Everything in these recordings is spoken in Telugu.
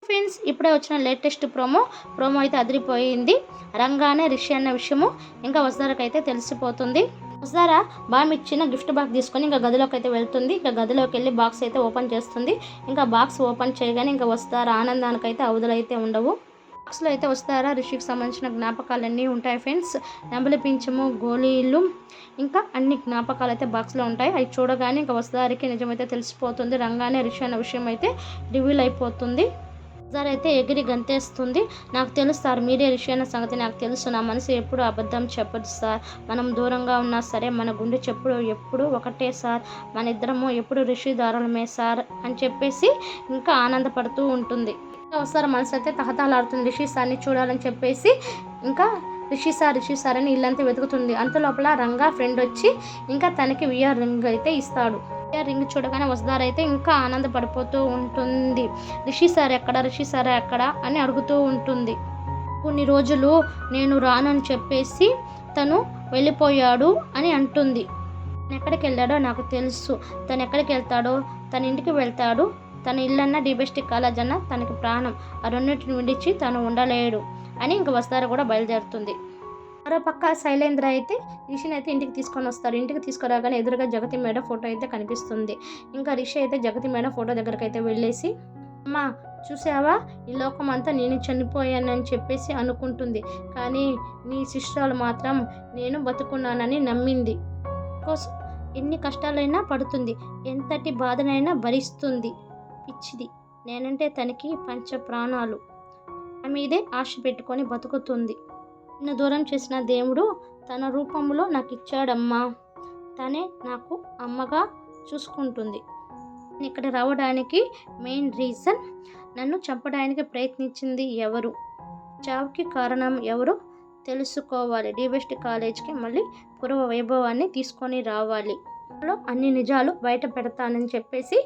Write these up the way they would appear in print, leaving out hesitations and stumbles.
ఫ్రెండ్స్, ఇప్పుడే వచ్చిన లేటెస్ట్ ప్రోమో అయితే అదిరిపోయింది. రంగానే రిషి అన్న విషయము ఇంకా వసుధారకైతే తెలిసిపోతుంది. వసుధార బామ్ ఇచ్చిన గిఫ్ట్ బాక్స్ తీసుకొని ఇంకా గదిలోకి అయితే వెళ్తుంది. ఇంకా గదిలోకి వెళ్ళి బాక్స్ అయితే ఓపెన్ చేస్తుంది. ఇంకా బాక్స్ ఓపెన్ చేయగానే ఇంకా వసుధార ఆనందానికైతే అవధులైతే ఉండవు. బాక్స్లో అయితే వసుధార రిషికి సంబంధించిన జ్ఞాపకాలన్నీ ఉంటాయి ఫ్రెండ్స్. నెమలి పింఛము, గోళీలు, ఇంకా అన్ని జ్ఞాపకాలు అయితే బాక్స్లో ఉంటాయి. అవి చూడగానే ఇంకా వసుధారకి నిజమైతే తెలిసిపోతుంది. రంగానే రిషి అన్న విషయం అయితే రివీల్ అయిపోతుంది. వసుధార అయితే ఎగిరి గంతేస్తుంది. నాకు తెలుసు సార్, మీరే రిషి అన్న సంగతి నాకు తెలుసు. నా మనసు ఎప్పుడు అబద్ధం చెప్పదు సార్. మనం దూరంగా ఉన్నా సరే మన గుండె ఎప్పుడు ఒకటే సార్. మన ఇద్దరము ఎప్పుడు రిషి దారులమే సార్ అని చెప్పేసి ఇంకా ఆనందపడుతూ ఉంటుంది. వసుధార మనసు అయితే తహతహలాడుతుంది. రిషి సార్ని చూడాలని చెప్పేసి ఇంకా రిషి సార్ అని ఇల్లంతా వెతుకుతుంది. అంతలోపల రంగా ఫ్రెండ్ వచ్చి ఇంకా తనకి విఆర్ రింగ్ అయితే ఇస్తాడు. విఆర్ రింగ్ చూడగానే వసుధార అయితే ఇంకా ఆనందపడిపోతూ ఉంటుంది. రిషి సార్ ఎక్కడ అని అడుగుతూ ఉంటుంది. కొన్ని రోజులు నేను రానని చెప్పేసి తను వెళ్ళిపోయాడు అని అంటుంది. తను ఎక్కడికి వెళ్ళాడో నాకు తెలుసు. తను ఎక్కడికి వెళ్తాడో, తన ఇంటికి వెళ్తాడు. తన ఇల్లన్నా డిబెస్టిక్ కాలేజ్ అన్న తనకి ప్రాణం. ఆ రెండింటిని విడిచి తను ఉండలేడు అని ఇంకా వసుధార కూడా బయలుదేరుతుంది. మరో పక్క శైలేంద్ర అయితే రిషిని అయితే ఇంటికి తీసుకొని వస్తాడు. ఇంటికి తీసుకురాగానే ఎదురుగా జగతి మేడం ఫోటో అయితే కనిపిస్తుంది. ఇంకా రిషి అయితే జగతి మేడం ఫోటో దగ్గరికి అయితే వెళ్ళేసి, అమ్మా చూసావా, ఈ లోకం అంతా నేను చనిపోయానని చెప్పేసి అనుకుంటుంది. కానీ నీ శిష్యురాలు మాత్రం నేను బతుకున్నానని నమ్మింది. కోసం ఎన్ని కష్టాలైనా పడుతుంది, ఎంతటి బాధనైనా భరిస్తుంది. పిచ్చిది, నేనంటే తనకి పంచ ప్రాణాలు. నా మీదే ఆశ పెట్టుకొని బతుకుతుంది. నిన్ను దూరం చేసిన దేవుడు తన రూపంలో నాకు ఇచ్చాడమ్మా. తనే నాకు అమ్మగా చూసుకుంటుంది. నేను ఇక్కడ రావడానికి మెయిన్ రీజన్, నన్ను చంపడానికి ప్రయత్నించింది ఎవరు, చావుకి కారణం ఎవరు తెలుసుకోవాలి. డిబెస్ట్ కాలేజ్కి మళ్ళీ పూర్వ వైభవాన్ని తీసుకొని రావాలి. అన్ని నిజాలు బయట పెడతానని చెప్పేసి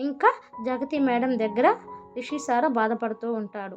ఇంకా జగతి మేడం దగ్గర రిషి సార్ బాధపడుతూ ఉంటాడు.